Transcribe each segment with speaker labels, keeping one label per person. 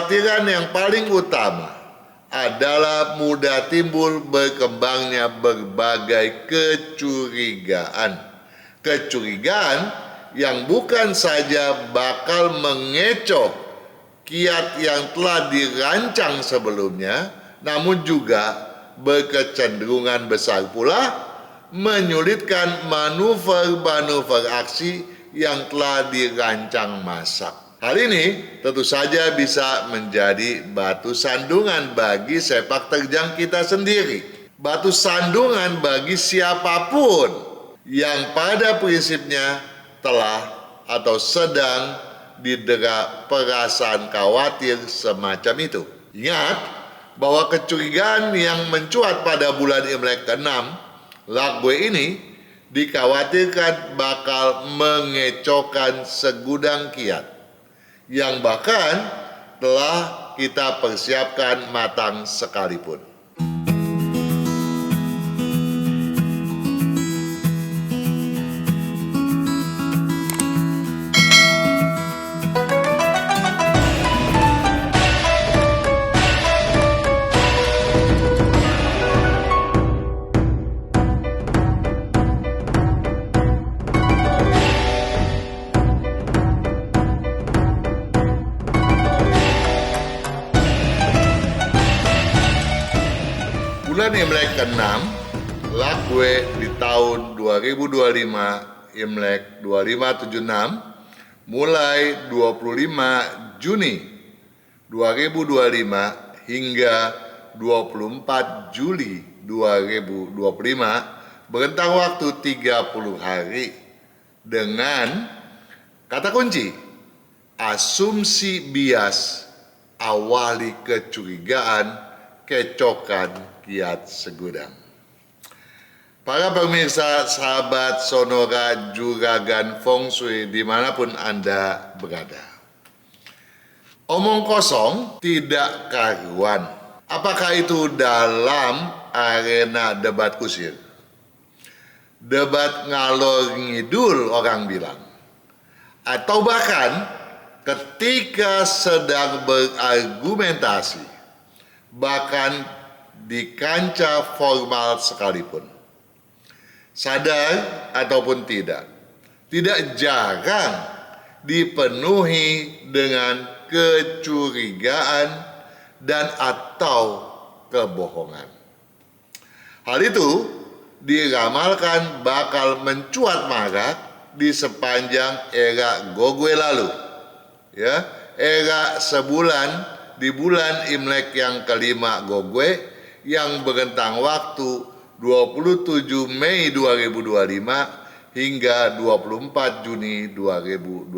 Speaker 1: Kekhawatiran yang paling utama adalah mudah timbul berkembangnya berbagai kecurigaan. Kecurigaan yang bukan saja bakal mengecoh kiat yang telah dirancang sebelumnya, namun juga berkecenderungan besar pula menyulitkan manuver-manuver aksi yang telah dirancang masak. Hal ini tentu saja bisa menjadi batu sandungan bagi sepak terjang kita sendiri. Batu sandungan bagi siapapun yang pada prinsipnya telah atau sedang didera perasaan khawatir semacam itu. Ingat bahwa kecurigaan yang mencuat pada bulan Imlek ke-6 Lagwe ini dikhawatirkan bakal mengecohkan segudang kiat yang bahkan telah kita persiapkan matang sekalipun. Bulan Imlek ke-6, Lagwe di tahun 2025 Imlek 2576 mulai 25 Juni 2025 hingga 24 Juli 2025 berentang waktu 30 hari dengan kata kunci asumsi bias, awali kecurigaan, kecokan kiat segudang. Para pemirsa, sahabat Sonora, Juragan Feng Shui dimanapun Anda berada. Omong kosong tidak karuan. Apakah itu dalam arena debat kusir? Debat ngalor ngidul orang bilang. Atau bahkan ketika sedang berargumentasi, bahkan di kancah formal sekalipun. Sadar ataupun tidak jarang dipenuhi dengan kecurigaan dan atau kebohongan. Hal itu diramalkan bakal mencuat marak di sepanjang era Gogwe lalu. Era sebulan di bulan Imlek yang kelima Gogwe yang berentang waktu 27 Mei 2025 hingga 24 Juni 2025.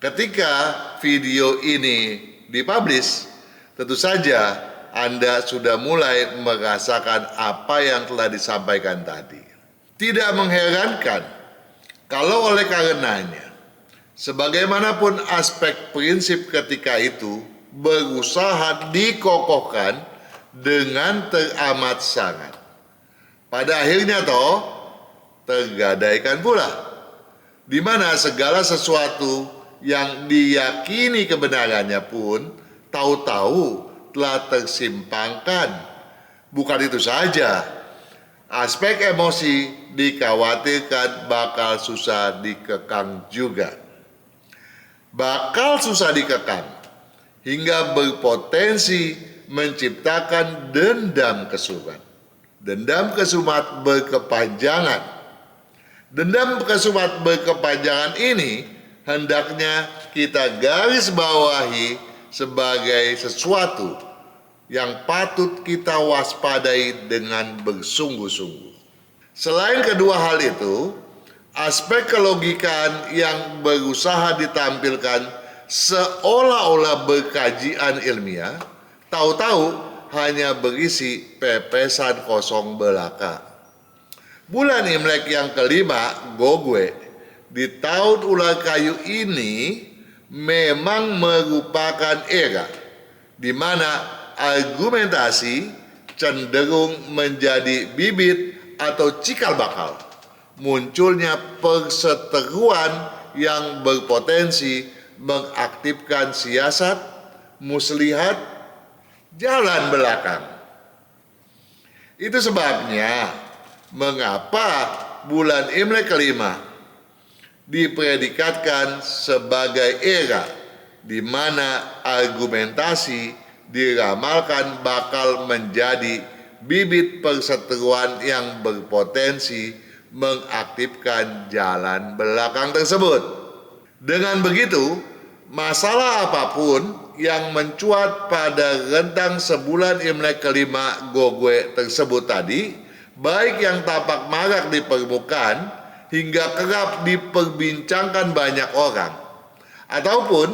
Speaker 1: Ketika video ini dipublish, tentu saja Anda sudah mulai merasakan apa yang telah disampaikan tadi. Tidak mengherankan kalau oleh karenanya, sebagaimanapun aspek prinsip ketika itu berusaha dikokohkan dengan teramat sangat. Pada akhirnya tergadaikan pula, di mana segala sesuatu yang diyakini kebenarannya pun tahu-tahu telah tersimpangkan. Bukan itu saja, aspek emosi dikhawatirkan bakal susah dikekang juga. Bakal susah dikekang hingga berpotensi menciptakan dendam kesumat. Dendam kesumat berkepanjangan. Dendam kesumat berkepanjangan ini hendaknya kita garis bawahi sebagai sesuatu yang patut kita waspadai dengan bersungguh-sungguh. Selain kedua hal itu, aspek kelogikan yang berusaha ditampilkan seolah-olah berkajian ilmiah, tahu-tahu hanya berisi pepesan kosong belaka. Bulan Imlek yang kelima, Gogwe, di tahun ular kayu ini memang merupakan era di mana argumentasi cenderung menjadi bibit atau cikal bakal munculnya perseteruan yang berpotensi mengaktifkan siasat, muslihat jalan belakang. Itu sebabnya mengapa bulan Imlek kelima dipredikatkan sebagai era di mana argumentasi diramalkan bakal menjadi bibit perseteruan yang berpotensi mengaktifkan jalan belakang tersebut. Dengan begitu, masalah apapun yang mencuat pada rentang sebulan Imlek kelima Gogwe tersebut tadi, baik yang tampak marak di permukaan hingga kerap diperbincangkan banyak orang, ataupun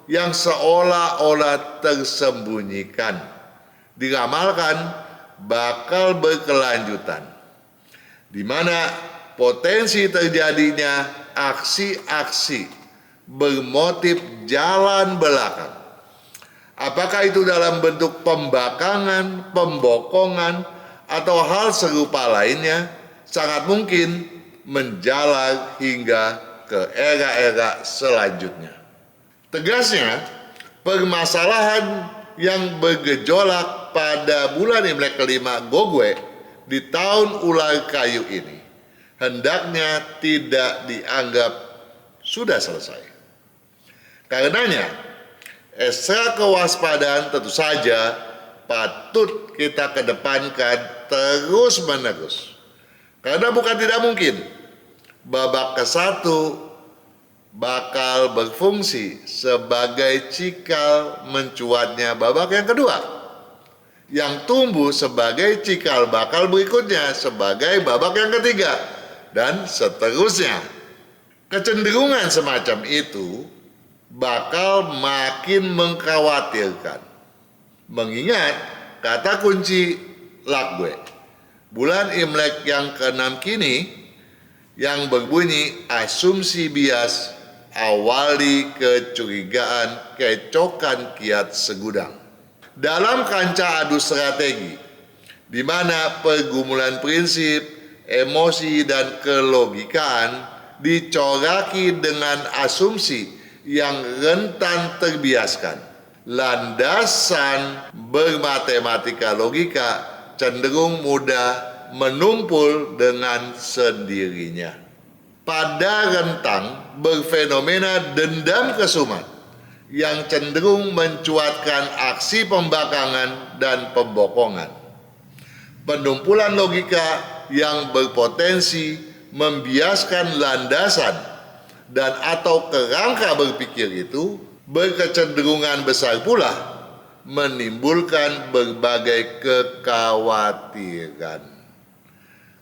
Speaker 1: yang seolah-olah tersembunyikan, diramalkan bakal berkelanjutan, di mana potensi terjadinya aksi-aksi bermotif jalan belakang. Apakah itu dalam bentuk pembangkangan, pembokongan, atau hal serupa lainnya, sangat mungkin menjalar hingga ke era-era selanjutnya. Tegasnya, permasalahan yang bergejolak pada bulan Imlek kelima Gogwe di tahun ular kayu ini hendaknya tidak dianggap sudah selesai. Karenanya, ekstra kewaspadaan tentu saja patut kita kedepankan terus-menerus. Karena bukan tidak mungkin babak ke-1 bakal berfungsi sebagai cikal mencuatnya babak yang kedua, yang tumbuh sebagai cikal bakal berikutnya sebagai babak yang ketiga, dan seterusnya. Kecenderungan semacam itu bakal makin mengkhawatirkan, mengingat kata kunci Lakgue bulan Imlek yang ke-6 kini yang berbunyi asumsi bias awali kecurigaan kecokan kiat segudang. Dalam kancah adu strategi, di mana pergumulan prinsip, emosi, dan kelogikaan dicoraki dengan asumsi yang rentan terbiaskan, landasan bermatematika logika cenderung mudah menumpul dengan sendirinya. Pada rentang berfenomena dendam kesumat yang cenderung mencuatkan aksi pembangkangan dan pembokongan, penumpulan logika yang berpotensi membiaskan landasan dan atau kerangka berpikir itu berkecenderungan besar pula menimbulkan berbagai kekhawatiran.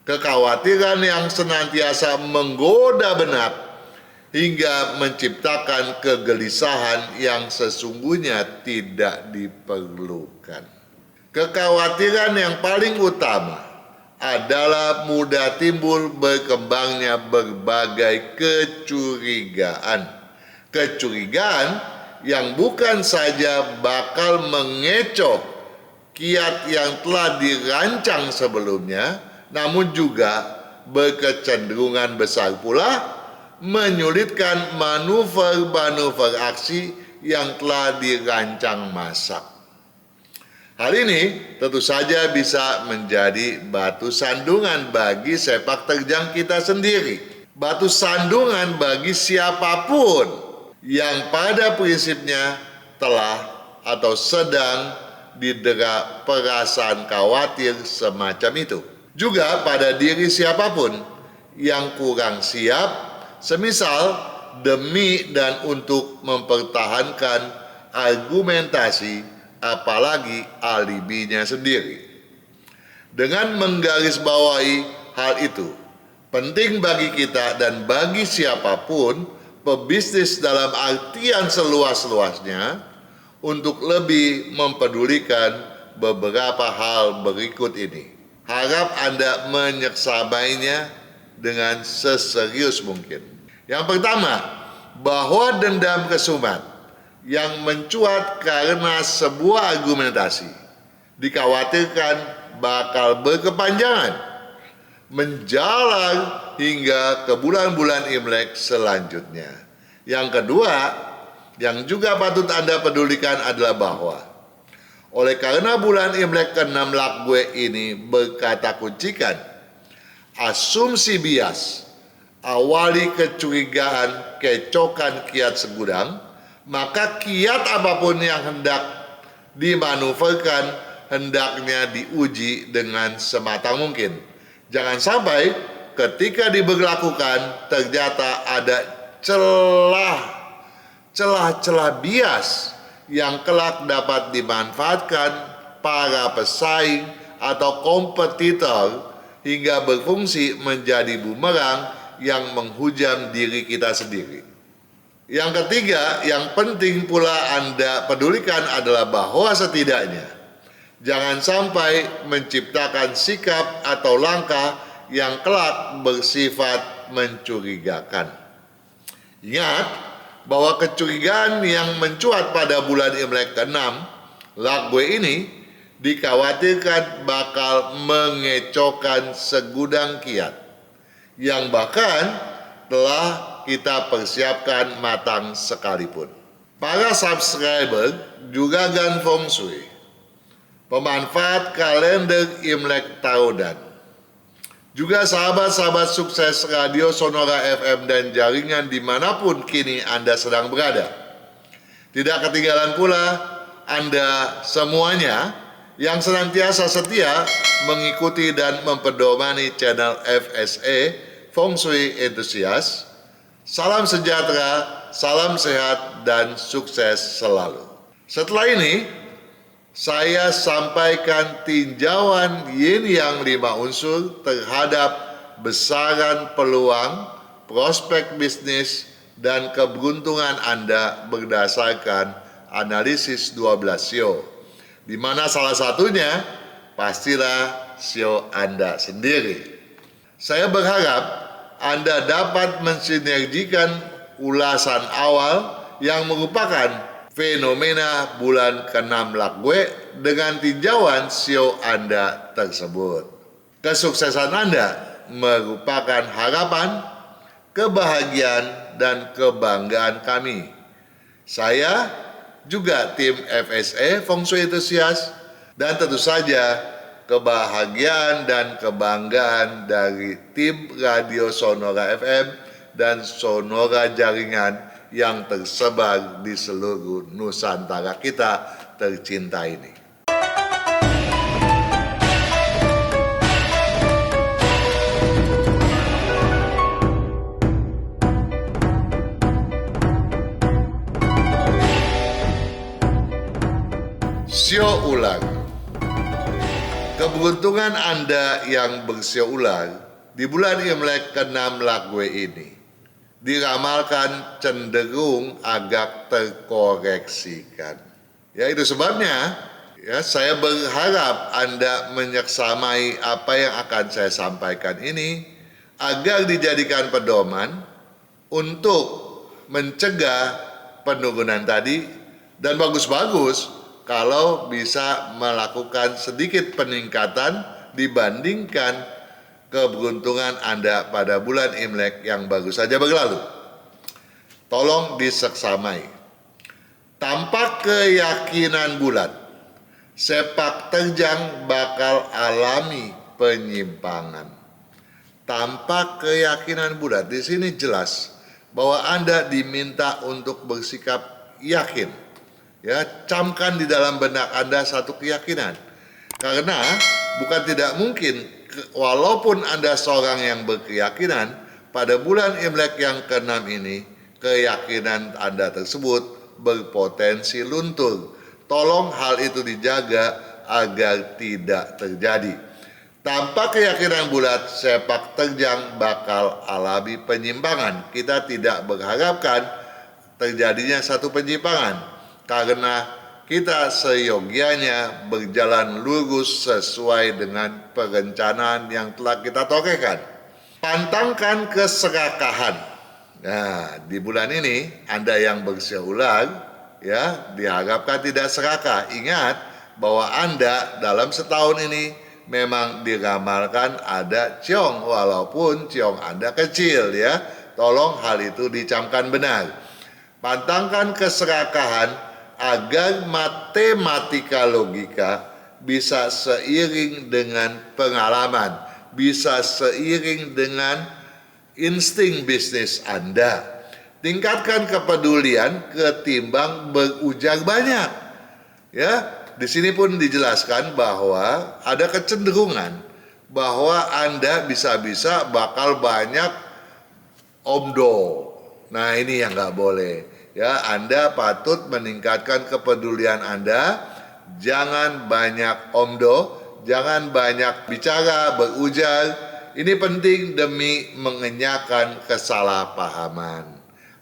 Speaker 1: Kekhawatiran yang senantiasa menggoda benak hingga menciptakan kegelisahan yang sesungguhnya tidak diperlukan. Kekhawatiran yang paling utama adalah mudah timbul berkembangnya berbagai kecurigaan. Kecurigaan yang bukan saja bakal mengecoh kiat yang telah dirancang sebelumnya, namun juga berkecenderungan besar pula menyulitkan manuver-manuver aksi yang telah dirancang masak. Hal ini tentu saja bisa menjadi batu sandungan bagi sepak terjang kita sendiri. Batu sandungan bagi siapapun yang pada prinsipnya telah atau sedang didera perasaan khawatir semacam itu. Juga pada diri siapapun yang kurang siap, semisal demi dan untuk mempertahankan argumentasi apalagi alibinya sendiri. Dengan menggarisbawahi hal itu, penting bagi kita dan bagi siapapun pebisnis dalam artian seluas-luasnya untuk lebih mempedulikan beberapa hal berikut ini. Harap Anda menyeksamainya dengan seserius mungkin. Yang pertama, bahwa dendam kesumat yang mencuat karena sebuah argumentasi dikhawatirkan bakal berkepanjangan, menjalar hingga ke bulan-bulan Imlek selanjutnya. Yang kedua, yang juga patut Anda pedulikan adalah bahwa oleh karena bulan Imlek ke-6 Lagwe ini berkata kuncikan, asumsi bias, awali kecurigaan, kecokan kiat segudang, maka kiat apapun yang hendak dimanuverkan hendaknya diuji dengan sematang mungkin. Jangan sampai ketika diberlakukan ternyata ada celah-celah bias yang kelak dapat dimanfaatkan para pesaing atau kompetitor hingga berfungsi menjadi bumerang yang menghujam diri kita sendiri. Yang ketiga, yang penting pula Anda pedulikan adalah bahwa setidaknya jangan sampai menciptakan sikap atau langkah yang kelak bersifat mencurigakan. Ingat bahwa kecurigaan yang mencuat pada bulan Imlek ke-6 Lagwe ini dikhawatirkan bakal mengecokkan segudang kiat yang bahkan telah kita persiapkan matang sekalipun. Para subscriber juga Gan Feng Shui, pemanfaat kalender Imlek tahunan, juga sahabat-sahabat sukses Radio Sonora FM dan jaringan dimanapun kini Anda sedang berada. Tidak ketinggalan pula Anda semuanya yang senantiasa setia mengikuti dan mempedomani channel FSE Feng Shui Enthusiast. Salam sejahtera, salam sehat, dan sukses selalu. Setelah ini, saya sampaikan tinjauan yin yang 5 unsur terhadap besaran peluang, prospek bisnis, dan keberuntungan Anda berdasarkan analisis 12 sio, di mana salah satunya pastilah sio Anda sendiri. Saya berharap Anda dapat mensinergikan ulasan awal yang merupakan fenomena bulan ke-6 Lagwe dengan tinjauan sio Anda tersebut. Kesuksesan Anda merupakan harapan, kebahagiaan, dan kebanggaan kami. Saya juga tim FSE Feng Shui Enthusiast, dan tentu saja kebahagiaan dan kebanggaan dari tim Radio Sonora FM dan Sonora Jaringan yang tersebar di seluruh Nusantara kita tercinta ini. Sio ular. Keberuntungan Anda yang bersio ular di bulan Imlek ke-6 Lagwe ini diramalkan cenderung agak terkoreksikan. Ya, itu sebabnya saya berharap Anda menyeksamai apa yang akan saya sampaikan ini agar dijadikan pedoman untuk mencegah penurunan tadi, dan bagus-bagus kalau bisa melakukan sedikit peningkatan dibandingkan keberuntungan Anda pada bulan Imlek yang baru saja berlalu. Tolong diseksamai. Tanpa keyakinan bulat, sepak terjang bakal alami penyimpangan. Tanpa keyakinan bulat, di sini jelas bahwa Anda diminta untuk bersikap yakin. Ya, camkan di dalam benak Anda satu keyakinan. Karena bukan tidak mungkin, walaupun Anda seorang yang berkeyakinan, pada bulan Imlek yang ke-6 ini, keyakinan Anda tersebut berpotensi luntur. Tolong hal itu dijaga agar tidak terjadi. Tanpa keyakinan bulat, sepak terjang bakal alami penyimpangan. Kita tidak berharapkan terjadinya satu penyimpangan, karena kita seyogianya berjalan lurus sesuai dengan perencanaan yang telah kita torehkan. Pantangkan keserakahan. Nah, di bulan ini Anda yang bersio ular diharapkan tidak serakah. Ingat bahwa Anda dalam setahun ini memang diramalkan ada ciong, walaupun ciong Anda kecil ya. Tolong hal itu dicamkan benar. Pantangkan keserakahan agar matematika logika bisa seiring dengan pengalaman, bisa seiring dengan insting bisnis Anda. Tingkatkan kepedulian ketimbang berujar banyak. Ya, di sini pun dijelaskan bahwa ada kecenderungan bahwa Anda bisa-bisa bakal banyak omdo. Nah, ini yang nggak boleh. Ya, Anda patut meningkatkan kepedulian Anda. Jangan banyak omdo, jangan banyak bicara, berujar. Ini penting demi mengenyahkan kesalahpahaman.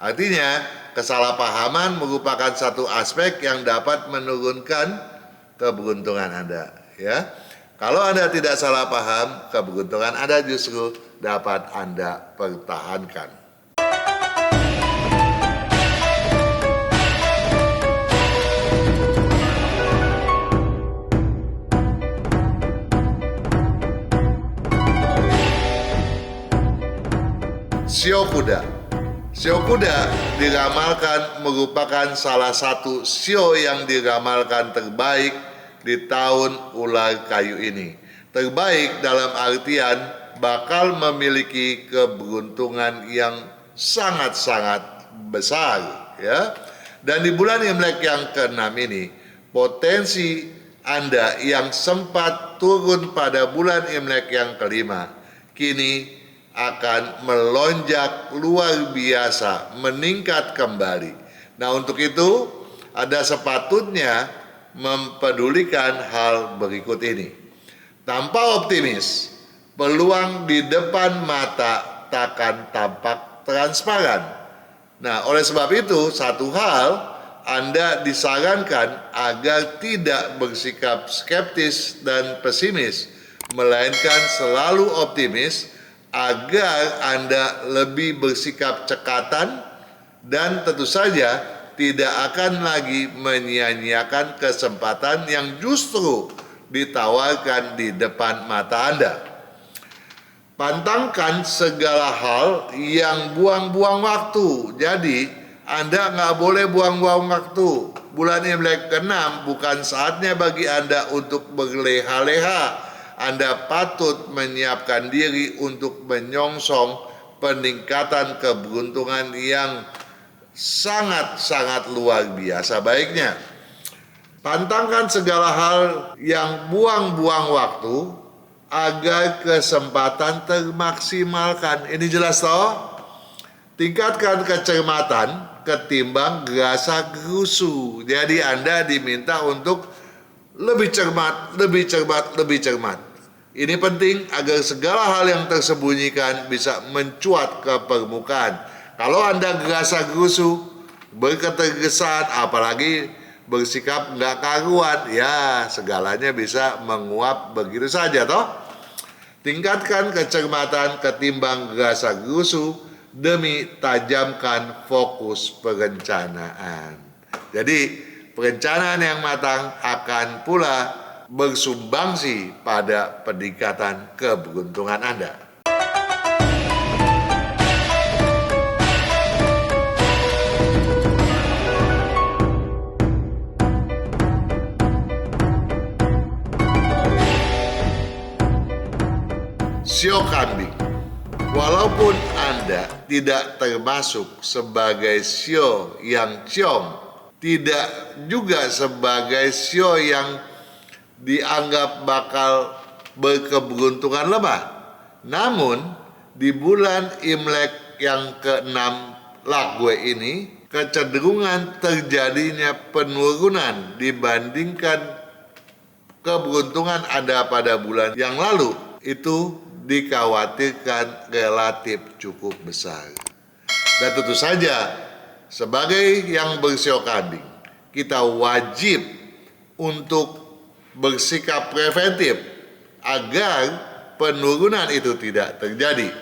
Speaker 1: Artinya, kesalahpahaman merupakan satu aspek yang dapat menurunkan keberuntungan Anda. Ya, kalau Anda tidak salah paham, keberuntungan Anda justru dapat Anda pertahankan. Sio kuda. Sio kuda diramalkan merupakan salah satu sio yang diramalkan terbaik di tahun ular kayu ini. Terbaik dalam artian bakal memiliki keberuntungan yang sangat-sangat besar, ya. Dan di bulan Imlek yang ke-6 ini, potensi Anda yang sempat turun pada bulan Imlek yang ke-5 kini akan melonjak luar biasa, meningkat kembali. Nah, untuk itu ada sepatutnya mempedulikan hal berikut ini. Tanpa optimis, peluang di depan mata takkan tampak transparan. Nah, oleh sebab itu, satu hal Anda disarankan agar tidak bersikap skeptis dan pesimis, melainkan selalu optimis agar Anda lebih bersikap cekatan dan tentu saja tidak akan lagi menyia-nyiakan kesempatan yang justru ditawarkan di depan mata Anda. Pantangkan segala hal yang buang-buang waktu. Jadi Anda nggak boleh buang-buang waktu. Bulan Imlek ke-6 bukan saatnya bagi Anda untuk berleha-leha. Anda patut menyiapkan diri untuk menyongsong peningkatan keberuntungan yang sangat-sangat luar biasa baiknya. Pantangkan segala hal yang buang-buang waktu agar kesempatan termaksimalkan. Ini jelas toh? Tingkatkan kecermatan ketimbang gerasa gerusu. Jadi Anda diminta untuk lebih cermat, lebih cermat, lebih cermat. Ini penting agar segala hal yang tersembunyikan bisa mencuat ke permukaan. Kalau Anda gerasa gerusu, berketergesan, apalagi bersikap nggak karuan, ya segalanya bisa menguap begitu saja toh. Tingkatkan kecermatan ketimbang gerasa gerusu demi tajamkan fokus perencanaan. Jadi perencanaan yang matang akan pula bersumbangsi pada peningkatan keberuntungan Anda. Sio kambing. Walaupun Anda tidak termasuk sebagai sio yang ciong, tidak juga sebagai sio yang dianggap bakal berkeberuntungan lemah. Namun, di bulan Imlek yang ke-6 Lagwe ini, kecenderungan terjadinya penurunan dibandingkan keberuntungan Anda pada bulan yang lalu itu dikhawatirkan relatif cukup besar. Dan tentu saja, sebagai yang bersio kambing, kita wajib untuk bersikap preventif agar penurunan itu tidak terjadi.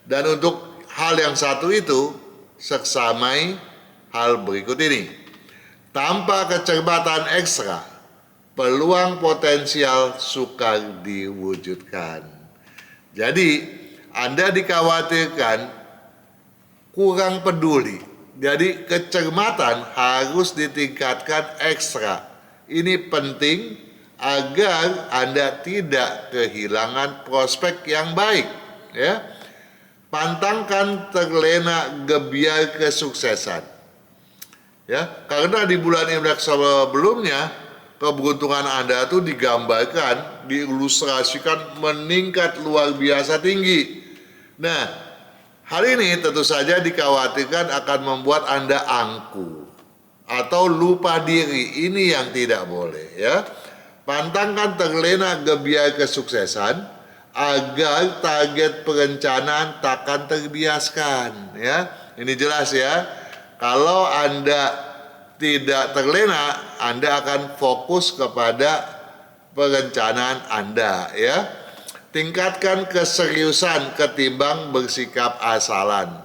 Speaker 1: Dan untuk hal yang satu itu, seksamai hal berikut ini. Tanpa kecermatan ekstra, peluang potensial sukar diwujudkan. Jadi, Anda dikhawatirkan kurang peduli Jadi kecermatan harus ditingkatkan ekstra. Ini penting agar Anda tidak kehilangan prospek yang baik, ya. Pantangkan terlena gebiar kesuksesan. Ya, karena di bulan Imlek sebelumnya keberuntungan Anda itu digambarkan, diilustrasikan meningkat luar biasa tinggi. Nah, hal ini tentu saja dikhawatirkan akan membuat Anda angkuh atau lupa diri. Ini yang tidak boleh, ya. Pantangkan terlena gebiar kesuksesan agar target perencanaan takkan terbiaskan, ya. Ini jelas ya. Kalau Anda tidak terlena, Anda akan fokus kepada perencanaan Anda, ya. Tingkatkan keseriusan ketimbang bersikap asalan.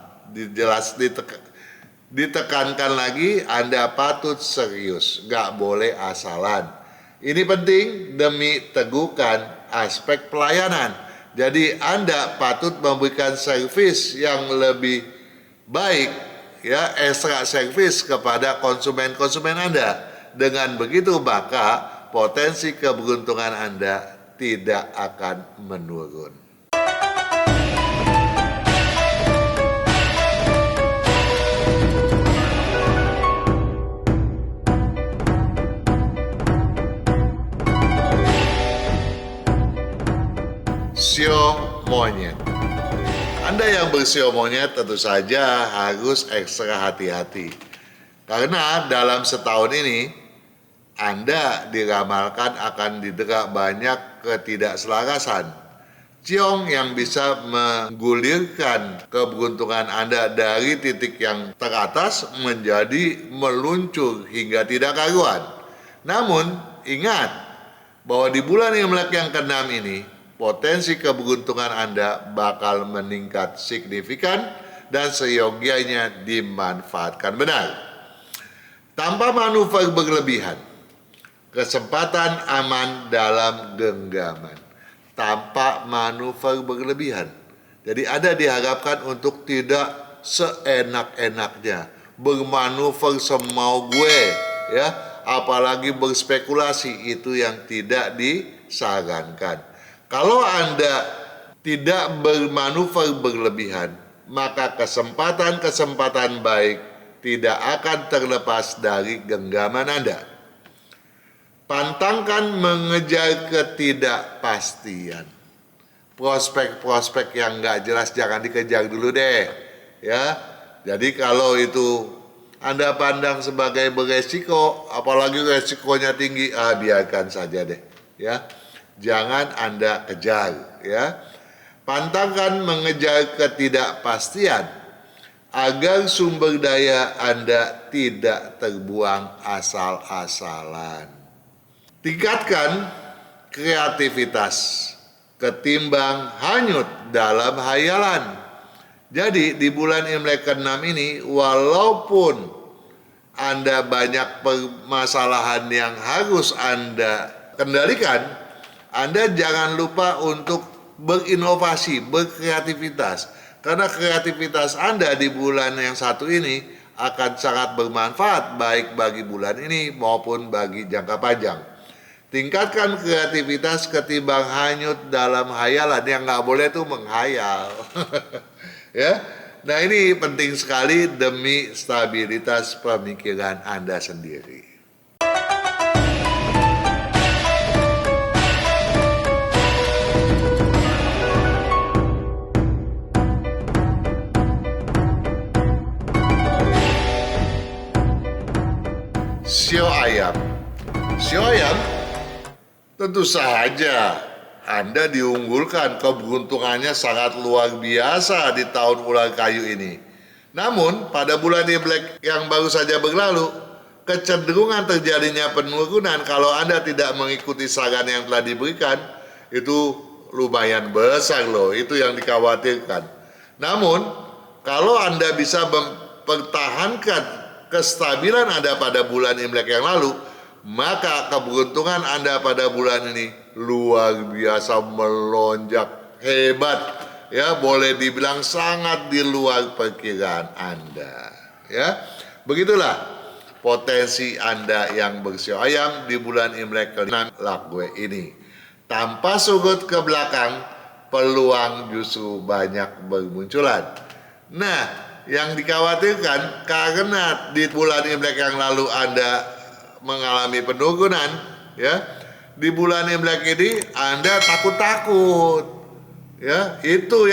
Speaker 1: Ditekankan lagi, Anda patut serius, gak boleh asalan. Ini penting demi teguhkan aspek pelayanan. Jadi Anda patut memberikan servis yang lebih baik, ya, ekstra servis kepada konsumen-konsumen Anda. Dengan begitu maka potensi keberuntungan Anda tidak akan menurun. Sio monyet. Anda yang bersio monyet tentu saja harus ekstra hati-hati. Karena dalam setahun ini Anda diramalkan akan didera banyak ketidakselarasan. Ciong yang bisa menggulirkan keberuntungan Anda dari titik yang teratas menjadi meluncur hingga tidak karuan. Namun ingat bahwa di bulan Imlek yang ke-6 ini potensi keberuntungan Anda bakal meningkat signifikan dan seyogianya dimanfaatkan benar. Tanpa manuver berlebihan, kesempatan aman dalam genggaman. Tanpa manuver berlebihan. Jadi Anda diharapkan untuk tidak seenak-enaknya bermanuver semau gue, ya, apalagi berspekulasi. Itu yang tidak disarankan. Kalau Anda tidak bermanuver berlebihan, maka kesempatan-kesempatan baik tidak akan terlepas dari genggaman Anda. Pantangkan mengejar ketidakpastian. Prospek-prospek yang nggak jelas jangan dikejar dulu deh, ya. Jadi kalau itu Anda pandang sebagai beresiko, apalagi resikonya tinggi, biarkan saja deh, ya. Jangan Anda kejar, ya. Pantangkan mengejar ketidakpastian agar sumber daya Anda tidak terbuang asal-asalan. Tingkatkan kreativitas ketimbang hanyut dalam hayalan. Jadi di bulan Imlek ke-6 ini, walaupun Anda banyak permasalahan yang harus Anda kendalikan, Anda jangan lupa untuk berinovasi, berkreativitas. Karena kreativitas Anda di bulan yang satu ini akan sangat bermanfaat baik bagi bulan ini maupun bagi jangka panjang. Tingkatkan kreativitas ketimbang hanyut dalam hayalan. Yang nggak boleh tuh menghayal. Ya, nah ini penting sekali demi stabilitas pemikiran Anda sendiri. Sio ayam. Sio ayam tentu saja Anda diunggulkan, keberuntungannya sangat luar biasa di tahun ular kayu ini. Namun pada bulan Imlek yang baru saja berlalu, kecenderungan terjadinya penurunan kalau Anda tidak mengikuti saran yang telah diberikan, itu lumayan besar loh, itu yang dikhawatirkan. Namun kalau Anda bisa mempertahankan kestabilan Anda pada bulan Imlek yang lalu, maka keberuntungan Anda pada bulan ini luar biasa melonjak hebat, ya, boleh dibilang sangat di luar perkiraan Anda, ya. Begitulah potensi Anda yang bersio ayam di bulan Imlek ke-6 Lagwe ini. Tanpa sudut ke belakang, peluang justru banyak bermunculan. Nah, yang dikhawatirkan karena di bulan Imlek yang lalu Anda mengalami penurunan, ya, di bulan Imlek ini Anda takut-takut, ya, itu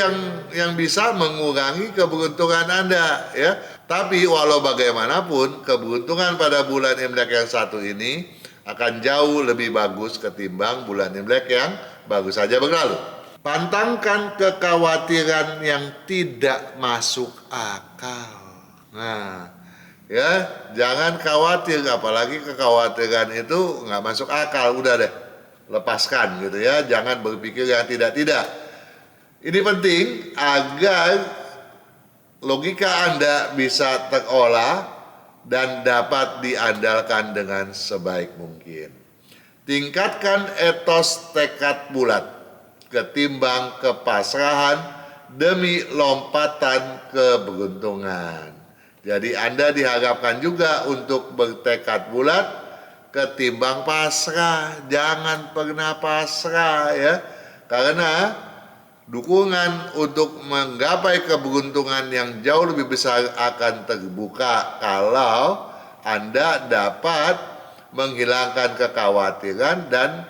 Speaker 1: yang bisa mengurangi keberuntungan Anda, ya. Tapi walau bagaimanapun keberuntungan pada bulan Imlek yang satu ini akan jauh lebih bagus ketimbang bulan Imlek yang baru saja berlalu. Pantangkan kekhawatiran yang tidak masuk akal. Nah, ya, jangan khawatir, apalagi kekhawatiran itu nggak masuk akal, udah deh, lepaskan gitu ya, jangan berpikir yang tidak-tidak. Ini penting agar logika Anda bisa terolah dan dapat diandalkan dengan sebaik mungkin. Tingkatkan etos tekad bulat ketimbang kepasrahan demi lompatan keberuntungan. Jadi Anda diharapkan juga untuk bertekad bulat ketimbang pasrah. Jangan pernah pasrah, ya. Karena dukungan untuk menggapai keberuntungan yang jauh lebih besar akan terbuka kalau Anda dapat menghilangkan kekhawatiran dan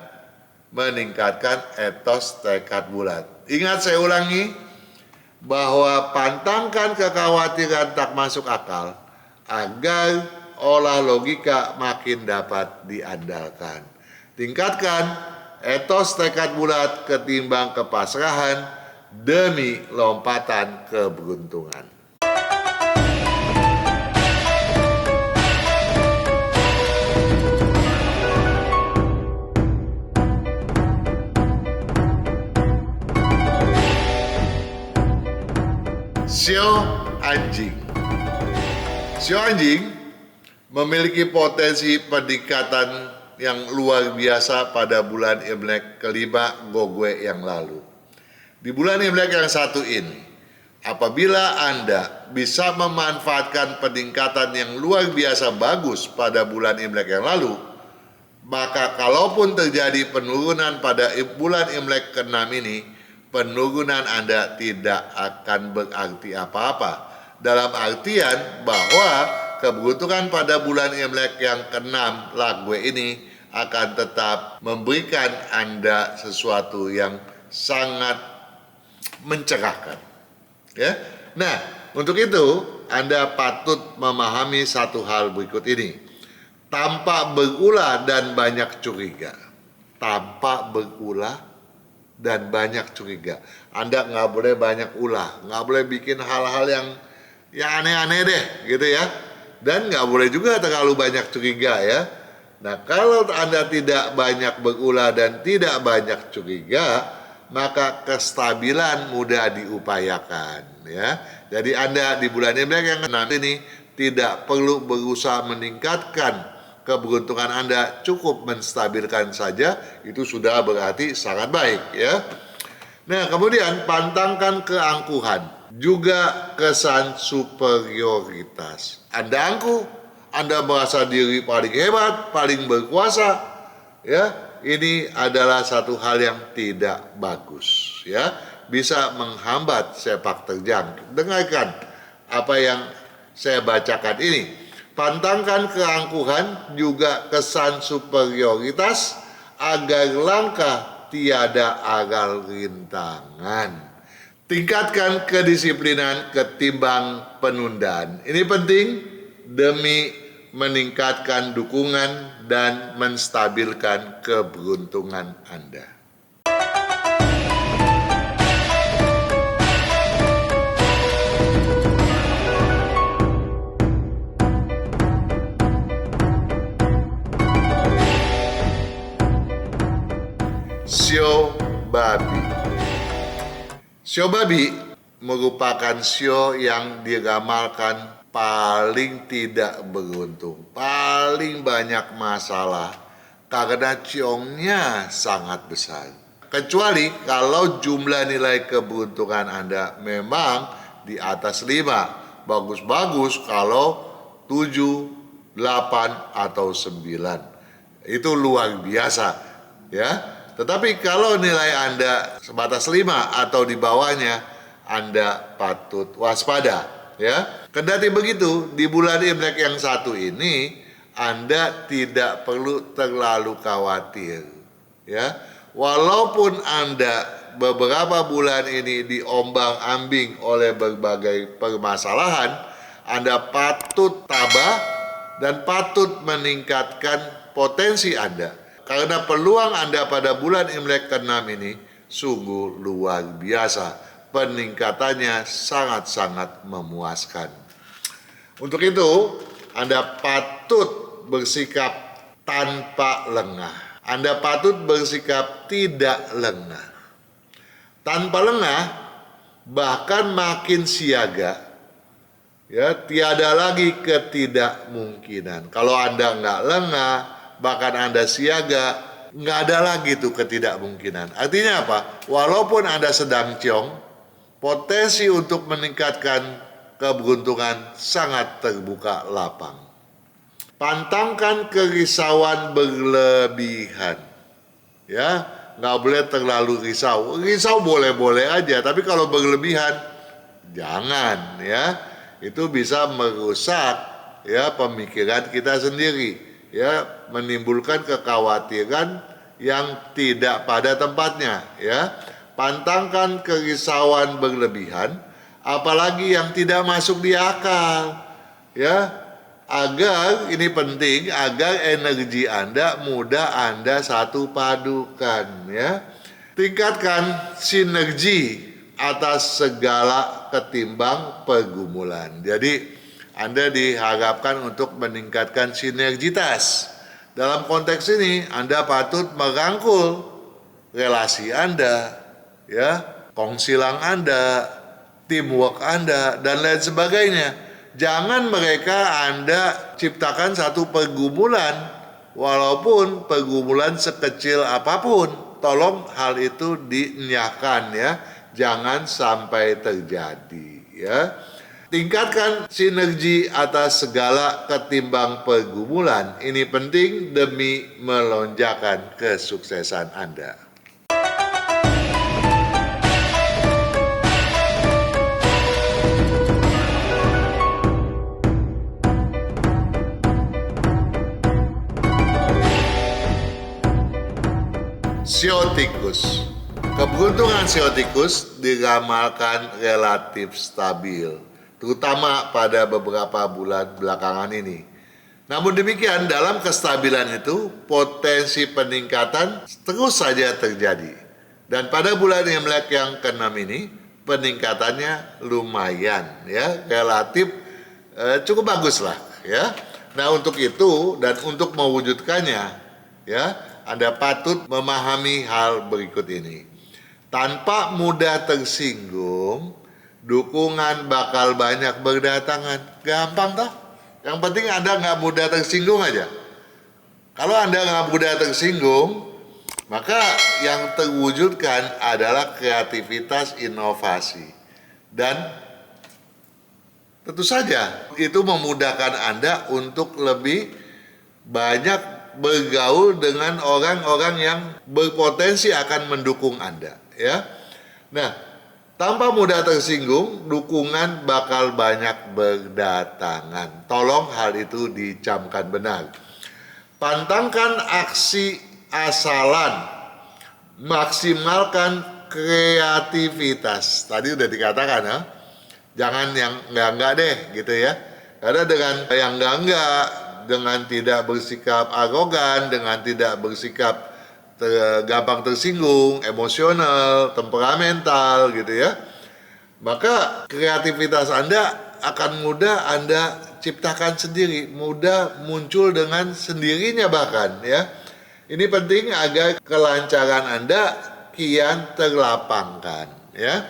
Speaker 1: meningkatkan etos tekad bulat. Ingat, saya ulangi, bahwa pantangkan kekhawatiran tak masuk akal agar olah logika makin dapat diandalkan. Tingkatkan etos tekad bulat ketimbang kepasrahan demi lompatan keberuntungan. Sio anjing. Sio anjing memiliki potensi peningkatan yang luar biasa pada bulan Imlek ke-5 Gogwe yang lalu. Di bulan Imlek yang satu ini, apabila Anda bisa memanfaatkan peningkatan yang luar biasa bagus pada bulan Imlek yang lalu, maka kalaupun terjadi penurunan pada bulan Imlek ke-6 ini, penurunan Anda tidak akan berarti apa-apa. Dalam artian bahwa keberuntungan pada bulan Imlek yang ke-6 Lagwe ini akan tetap memberikan Anda sesuatu yang sangat mencerahkan. Ya. Nah, untuk itu Anda patut memahami satu hal berikut ini. Tampak berulah dan banyak curiga. Tampak berulah dan banyak curiga. Anda nggak boleh banyak ulah, nggak boleh bikin hal-hal yang aneh-aneh deh, gitu ya. Dan nggak boleh juga terlalu banyak curiga, ya. Nah, kalau Anda tidak banyak berulah dan tidak banyak curiga, maka kestabilan mudah diupayakan, ya. Jadi Anda di bulan Imlek yang nanti ini tidak perlu berusaha meningkatkan keberuntungan Anda, cukup menstabilkan saja, itu sudah berarti sangat baik, ya. Nah, kemudian pantangkan keangkuhan, juga kesan superioritas. Anda angkuh, Anda merasa diri paling hebat, paling berkuasa, ya. Ini adalah satu hal yang tidak bagus, ya. Bisa menghambat sepak terjang. Dengarkan apa yang saya bacakan ini. Pantangkan keangkuhan juga kesan superioritas agar langkah tiada agal rintangan. Tingkatkan kedisiplinan ketimbang penundaan. Ini penting demi meningkatkan dukungan dan menstabilkan keberuntungan Anda. Sio babi. Sio babi merupakan sio yang diramalkan paling tidak beruntung, paling banyak masalah karena ciongnya sangat besar. Kecuali kalau jumlah nilai keberuntungan Anda memang di atas 5, bagus-bagus kalau 7, 8 atau 9. Itu luar biasa, ya. Tetapi kalau nilai Anda sebatas 5 atau di bawahnya, Anda patut waspada, ya. Kendati begitu, di bulan Imlek yang satu ini Anda tidak perlu terlalu khawatir, ya. Walaupun Anda beberapa bulan ini diombang-ambing oleh berbagai permasalahan, Anda patut tabah dan patut meningkatkan potensi Anda. Karena peluang Anda pada bulan Imlek ke-6 ini sungguh luar biasa. Peningkatannya sangat-sangat memuaskan. Untuk itu, Anda patut bersikap tanpa lengah. Anda patut bersikap tidak lengah. Tanpa lengah, bahkan makin siaga, ya, tiada lagi ketidakmungkinan. Kalau Anda nggak lengah, bahkan Anda siaga, nggak ada lagi tuh ketidakmungkinan. Artinya apa? Walaupun Anda sedang ciong, potensi untuk meningkatkan keberuntungan sangat terbuka lapang. Pantangkan kerisauan berlebihan, ya, nggak boleh terlalu risau. Risau boleh-boleh aja, tapi kalau berlebihan jangan, ya. Itu bisa merusak, ya, pemikiran kita sendiri, ya, menimbulkan kekhawatiran yang tidak pada tempatnya, ya. Pantangkan kerisauan berlebihan, apalagi yang tidak masuk di akal, ya. Agar ini penting, agar energi Anda mudah Anda satu padukan, ya. Tingkatkan sinergi atas segala ketimbang pergumulan. Jadi Anda diharapkan untuk meningkatkan sinergitas. Dalam konteks ini Anda patut merangkul relasi Anda, ya, kongsilang Anda, teamwork Anda, dan lain sebagainya. Jangan mereka Anda ciptakan satu pergumulan, walaupun pergumulan sekecil apapun. Tolong hal itu dinyahkan, ya. Jangan sampai terjadi, ya. Tingkatkan sinergi atas segala ketimbang pergumulan. Ini penting demi melonjakkan kesuksesan Anda. Sio tikus. Keberuntungan sio tikus diramalkan relatif stabil, terutama pada beberapa bulan belakangan ini. Namun demikian, dalam kestabilan itu potensi peningkatan terus saja terjadi. Dan pada bulan Imlek yang ke-6 ini peningkatannya lumayan, ya, relatif cukup bagus lah, ya. Nah, untuk itu dan untuk mewujudkannya, ya, Anda patut memahami hal berikut ini. Tanpa mudah tersinggung, dukungan bakal banyak berdatangan. Gampang toh? Yang penting Anda nggak mudah tersinggung aja. Kalau Anda nggak mudah tersinggung, maka yang terwujudkan adalah kreativitas inovasi. Dan tentu saja itu memudahkan Anda untuk lebih banyak bergaul dengan orang-orang yang berpotensi akan mendukung Anda, ya. Nah, tanpa mudah tersinggung, dukungan bakal banyak berdatangan. Tolong hal itu dicamkan benar. Pantangkan aksi asalan, maksimalkan kreativitas. Tadi udah dikatakan, ya. Jangan yang enggak-enggak deh, gitu ya. Karena dengan yang enggak-enggak, dengan tidak bersikap arogan, dengan tidak bersikap gampang tersinggung, emosional, temperamental, gitu ya, maka kreativitas Anda akan mudah Anda ciptakan sendiri, mudah muncul dengan sendirinya bahkan, ya. Ini penting agar kelancaran Anda kian terlapangkan, ya.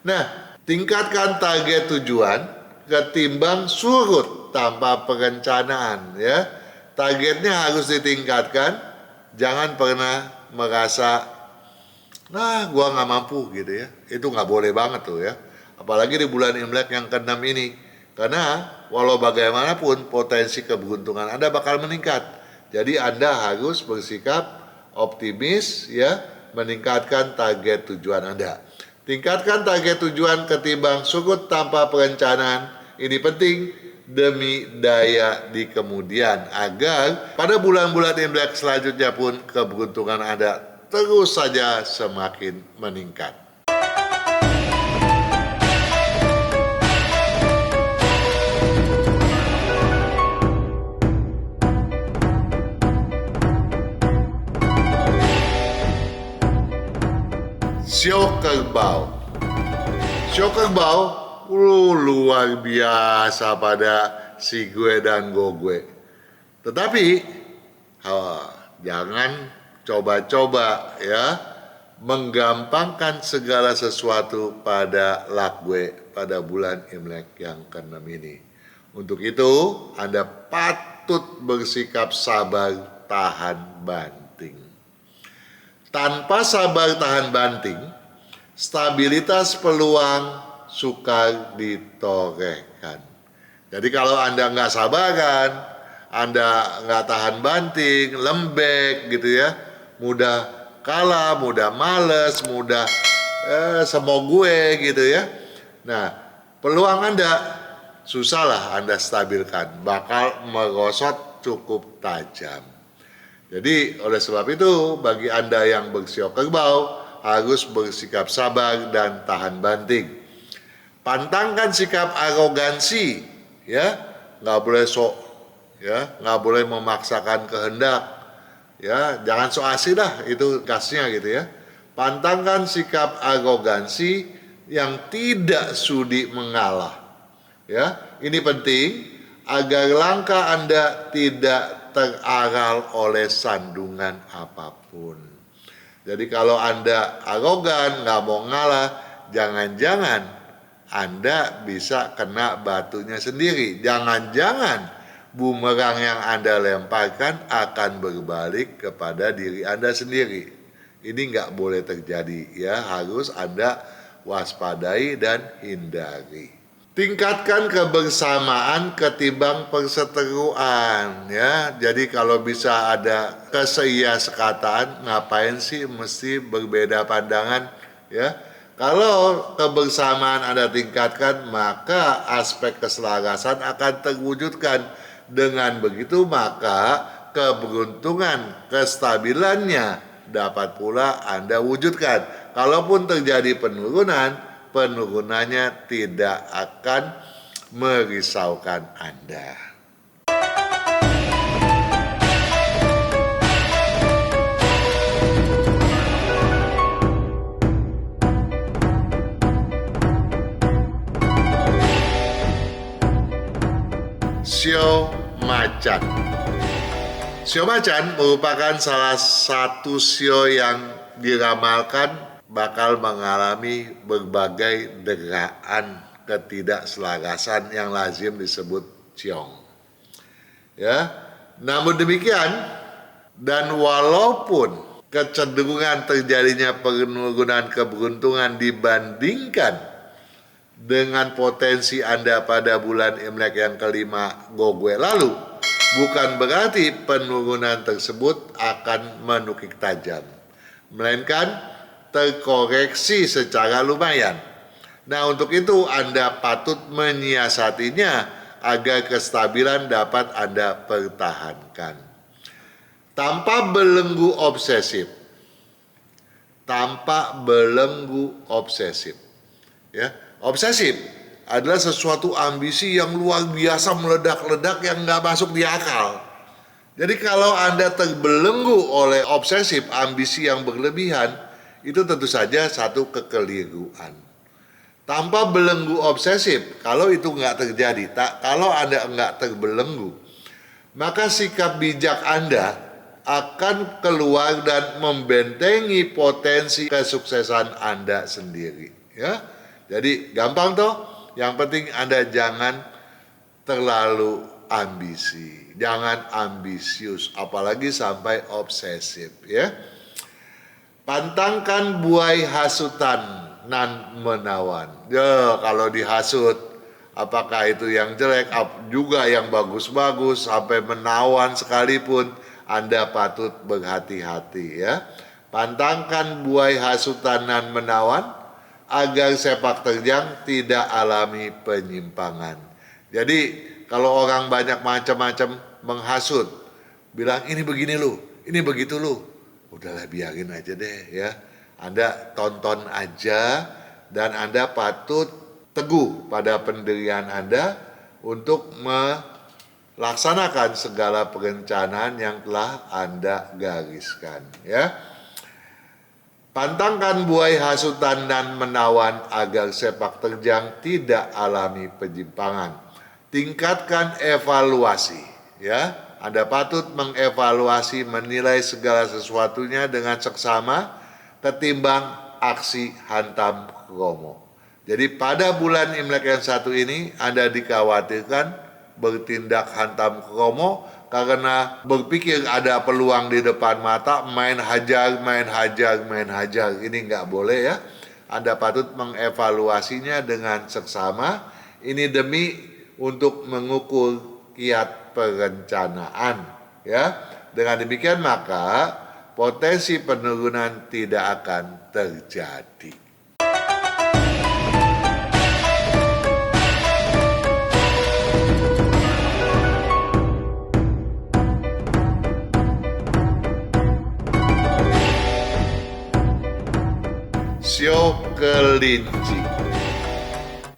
Speaker 1: Nah, tingkatkan target tujuan ketimbang surut tanpa perencanaan, ya. Targetnya harus ditingkatkan, jangan pernah merasa, nah gua nggak mampu, gitu ya. Itu nggak boleh banget tuh, ya. Apalagi di bulan Imlek yang ke-6 ini, Karena walau bagaimanapun potensi keberuntungan Anda bakal meningkat. Jadi Anda harus bersikap optimis ya, meningkatkan target tujuan Anda. Tingkatkan target tujuan ketimbang sukut tanpa perencanaan. Ini penting demi daya di kemudian agar pada bulan-bulan Imlek selanjutnya pun keberuntungan Anda terus saja semakin meningkat. Sio kerbau. Sio kerbau luar biasa pada si gue dan gue. Tetapi jangan coba-coba ya menggampangkan segala sesuatu pada lak gue pada bulan Imlek yang ke-6 ini. Untuk itu Anda patut bersikap sabar tahan banting. Tanpa sabar tahan banting, stabilitas peluang sukar ditorehkan. Jadi kalau Anda nggak sabaran, Anda nggak tahan banting, lembek gitu ya, mudah kalah, mudah males, mudah semau gue gitu ya. Nah, peluang Anda susahlah Anda stabilkan, bakal merosot cukup tajam. Jadi oleh sebab itu bagi Anda yang bersio kerbau harus bersikap sabar dan tahan banting. Pantangkan sikap arogansi, ya, nggak boleh sok, ya, nggak boleh memaksakan kehendak, ya, jangan sok asih dah itu kasnya gitu ya. Pantangkan sikap arogansi yang tidak sudi mengalah, ya. Ini penting agar langkah Anda tidak teraral oleh sandungan apapun. Jadi kalau Anda arogan, nggak mau ngalah, jangan-jangan Anda bisa kena batunya sendiri. Jangan-jangan bumerang yang Anda lemparkan akan berbalik kepada diri Anda sendiri. Ini nggak boleh terjadi ya, harus Anda waspadai dan hindari. Tingkatkan kebersamaan ketimbang perseteruan ya. Jadi kalau bisa ada keseia-sekataan, ngapain sih mesti berbeda pandangan ya. Kalau kebersamaan Anda tingkatkan, maka aspek keselarasan akan terwujudkan. Dengan begitu maka keberuntungan, kestabilannya dapat pula Anda wujudkan. Kalaupun terjadi penurunannya tidak akan merisaukan Anda. Sio macan. Sio macan merupakan salah satu sio yang diramalkan bakal mengalami berbagai deraan ketidakselarasan yang lazim disebut ciong. Ya, namun demikian dan walaupun kecenderungan terjadinya penurunan keberuntungan dibandingkan dengan potensi Anda pada bulan Imlek yang ke-5 Gogue lalu, bukan berarti penurunan tersebut akan menukik tajam, melainkan terkoreksi secara lumayan. Nah, untuk itu Anda patut menyiasatinya agar kestabilan dapat Anda pertahankan. Tanpa belenggu obsesif. Tanpa belenggu obsesif. Ya, obsesif adalah sesuatu ambisi yang luar biasa meledak-ledak yang nggak masuk di akal. Jadi kalau Anda terbelenggu oleh obsesif, ambisi yang berlebihan, itu tentu saja satu kekeliruan. Tanpa belenggu obsesif, kalau itu nggak terjadi, kalau Anda nggak terbelenggu, maka sikap bijak Anda akan keluar dan membentengi potensi kesuksesan Anda sendiri. Ya, jadi gampang toh. Yang penting Anda jangan terlalu ambisi, jangan ambisius, apalagi sampai obsesif. Ya. Pantangkan buai hasutan nan menawan. Ya, kalau dihasut apakah itu yang jelek, juga yang bagus-bagus, sampai menawan sekalipun, Anda patut berhati-hati ya. Pantangkan buai hasutan dan menawan, agar sepak terjang tidak alami penyimpangan. Jadi kalau orang banyak macam-macam menghasut, bilang ini begini lu, ini begitu lu, udahlah biarin aja deh ya. Anda tonton aja dan Anda patut teguh pada pendirian Anda untuk melaksanakan segala perencanaan yang telah Anda gariskan ya. Pantangkan buai hasutan dan menawan agar sepak terjang tidak alami penyimpangan. Tingkatkan evaluasi ya. Anda patut mengevaluasi, menilai segala sesuatunya dengan seksama ketimbang aksi hantam kromo. Jadi pada bulan Imlek yang satu ini Anda dikhawatirkan bertindak hantam kromo karena berpikir ada peluang di depan mata, main hajar. Ini nggak boleh ya. Anda patut mengevaluasinya dengan seksama. Ini demi untuk mengukur kiat perencanaan ya. Dengan demikian maka potensi penurunan tidak akan terjadi. Sio kelinci.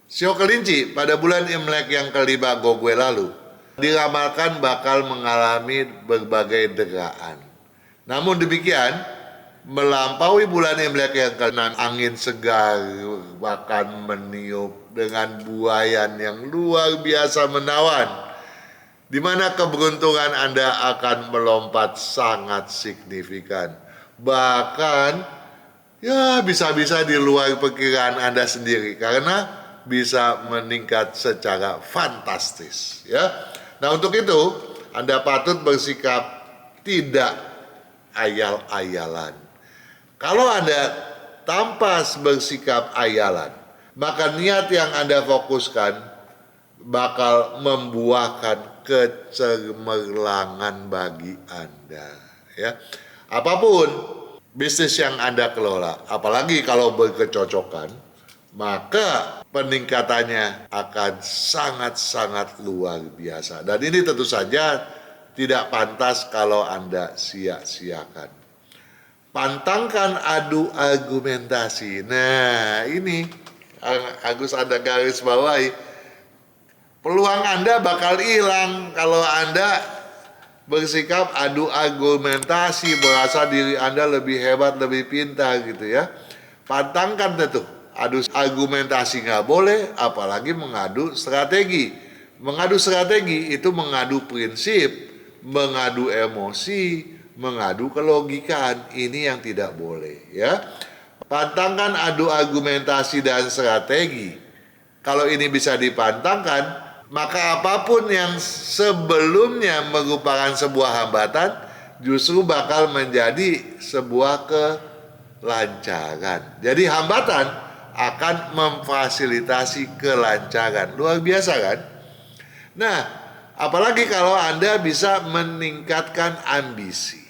Speaker 1: Sio kelinci pada bulan Imlek yang kelima Gogwe lalu diramalkan bakal mengalami berbagai deraan. Namun demikian, melampaui bulan Imlek yang keenam, angin segar bahkan meniup dengan buayan yang luar biasa menawan, di mana keberuntungan Anda akan melompat sangat signifikan. Bahkan ya bisa-bisa di luar perkiraan Anda sendiri karena bisa meningkat secara fantastis ya. Nah untuk itu Anda patut bersikap tidak ayal-ayalan. Kalau Anda tanpa bersikap ayalan, maka niat yang Anda fokuskan bakal membuahkan kecemerlangan bagi Anda ya. Apapun bisnis yang Anda kelola, apalagi kalau berkecocokan, maka peningkatannya akan sangat-sangat luar biasa. Dan ini tentu saja tidak pantas kalau Anda sia-siakan. Pantangkan adu argumentasi. Nah ini Agus Anda garis bawahi. Peluang Anda bakal hilang kalau Anda bersikap adu argumentasi, merasa diri Anda lebih hebat, lebih pintar gitu ya. Pantangkan tentu, adu argumentasi nggak boleh, apalagi mengadu strategi. Mengadu strategi itu mengadu prinsip, mengadu emosi, mengadu kelogikaan. Ini yang tidak boleh ya. Pantangkan adu argumentasi dan strategi. Kalau ini bisa dipantangkan, maka apapun yang sebelumnya merupakan sebuah hambatan justru bakal menjadi sebuah kelancaran. Jadi hambatan akan memfasilitasi kelancaran. Luar biasa kan? Nah, apalagi kalau Anda bisa meningkatkan ambisi.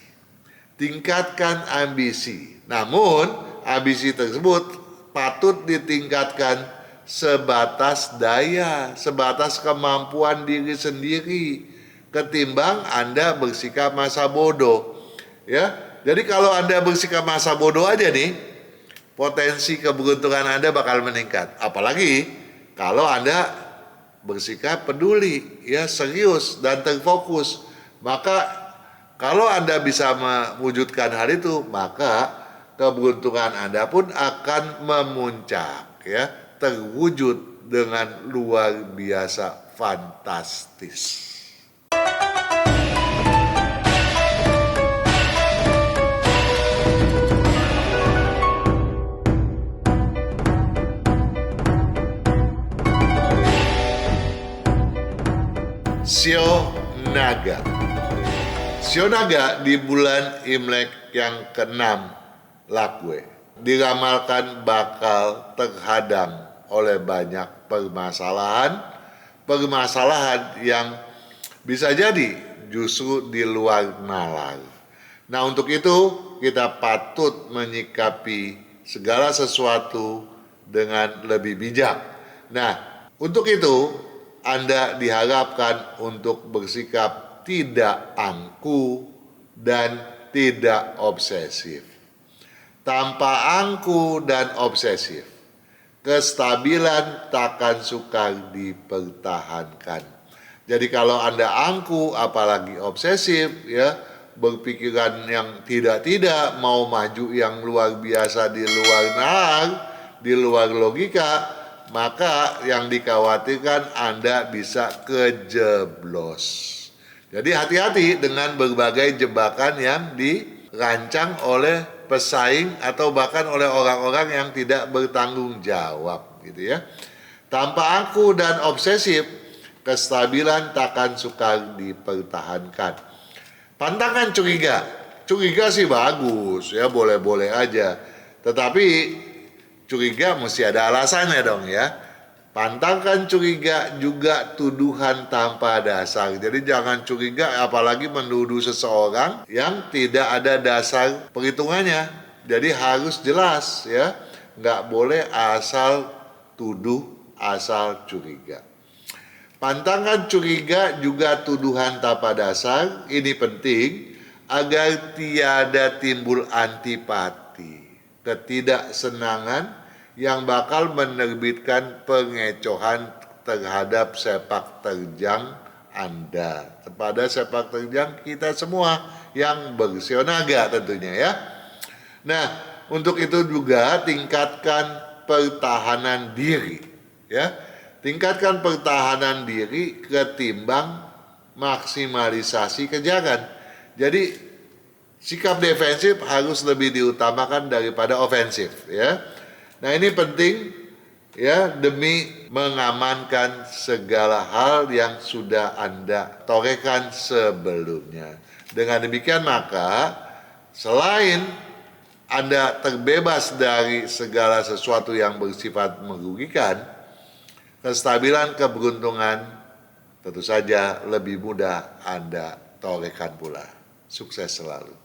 Speaker 1: Tingkatkan ambisi. Namun, ambisi tersebut patut ditingkatkan sebatas daya, sebatas kemampuan diri sendiri, ketimbang Anda bersikap masa bodoh ya. Jadi kalau Anda bersikap masa bodoh aja nih, potensi keberuntungan Anda bakal meningkat. Apalagi kalau Anda bersikap peduli ya, serius dan terfokus. Maka kalau Anda bisa mewujudkan hal itu, maka keberuntungan Anda pun akan memuncak ya, terwujud dengan luar biasa fantastis. Sio Naga. Sio Naga di bulan Imlek yang ke-6 Lakwe diramalkan bakal terhadang oleh banyak permasalahan permasalahan yang bisa jadi justru di luar nalar. Nah, untuk itu kita patut menyikapi segala sesuatu dengan lebih bijak. Nah, untuk itu Anda diharapkan untuk bersikap tidak angku dan tidak obsesif. Tanpa angku dan obsesif, kestabilan takkan sukar dipertahankan. Jadi kalau Anda angku apalagi obsesif ya, berpikiran yang tidak-tidak, mau maju yang luar biasa di luar nalar, di luar logika, maka yang dikhawatirkan Anda bisa kejeblos. Jadi hati-hati dengan berbagai jebakan yang dirancang oleh pesaing atau bahkan oleh orang-orang yang tidak bertanggung jawab gitu ya. Tanpa angku dan obsesif, kestabilan takkan sukar dipertahankan. Pantangkan curiga. Curiga sih bagus ya, boleh-boleh aja. Tetapi curiga mesti ada alasannya dong ya. Pantangkan curiga juga tuduhan tanpa dasar. Jadi jangan curiga apalagi menuduh seseorang yang tidak ada dasar perhitungannya. Jadi harus jelas ya. Nggak boleh asal tuduh, asal curiga. Pantangkan curiga juga tuduhan tanpa dasar. Ini penting agar tiada timbul antipati, ketidaksenangan yang bakal menerbitkan pengecohan terhadap sepak terjang Anda. Kepada sepak terjang kita semua yang bersiaga tentunya ya. Nah, untuk itu juga tingkatkan pertahanan diri ya. Tingkatkan pertahanan diri ketimbang maksimalisasi kejagan. Jadi sikap defensif harus lebih diutamakan daripada ofensif ya. Nah, ini penting ya demi mengamankan segala hal yang sudah Anda torehkan sebelumnya. Dengan demikian maka selain Anda terbebas dari segala sesuatu yang bersifat merugikan, kestabilan keberuntungan tentu saja lebih mudah Anda torehkan pula. Sukses selalu.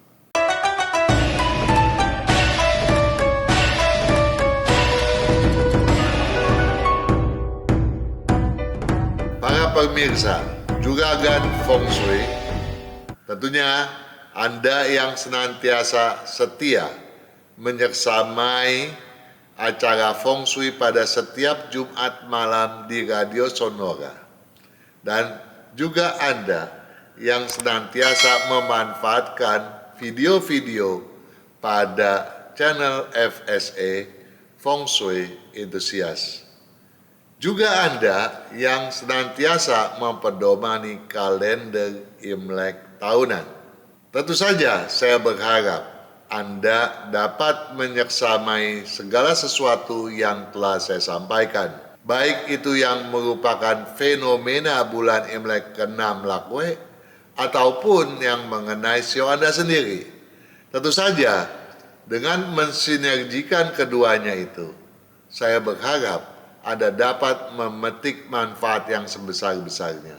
Speaker 1: Para pemirsa, juragan Feng Shui, tentunya Anda yang senantiasa setia menyersamai acara Feng Shui pada setiap Jumat malam di Radio Sonora. Dan juga Anda yang senantiasa memanfaatkan video-video pada channel FSA Feng Shui Enthusiast. Juga Anda yang senantiasa mempedomani kalender Imlek tahunan. Tentu saja saya berharap Anda dapat menyersamai segala sesuatu yang telah saya sampaikan. Baik itu yang merupakan fenomena bulan Imlek ke-6 Lakwe ataupun yang mengenai sio Anda sendiri. Tentu saja dengan mensinergikan keduanya itu, saya berharap Anda dapat memetik manfaat yang sebesar-besarnya.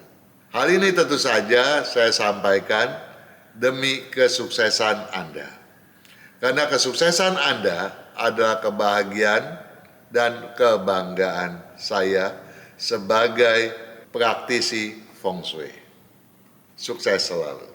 Speaker 1: Hal ini tentu saja saya sampaikan demi kesuksesan Anda. Karena kesuksesan Anda adalah kebahagiaan dan kebanggaan saya sebagai praktisi Feng Shui. Sukses selalu.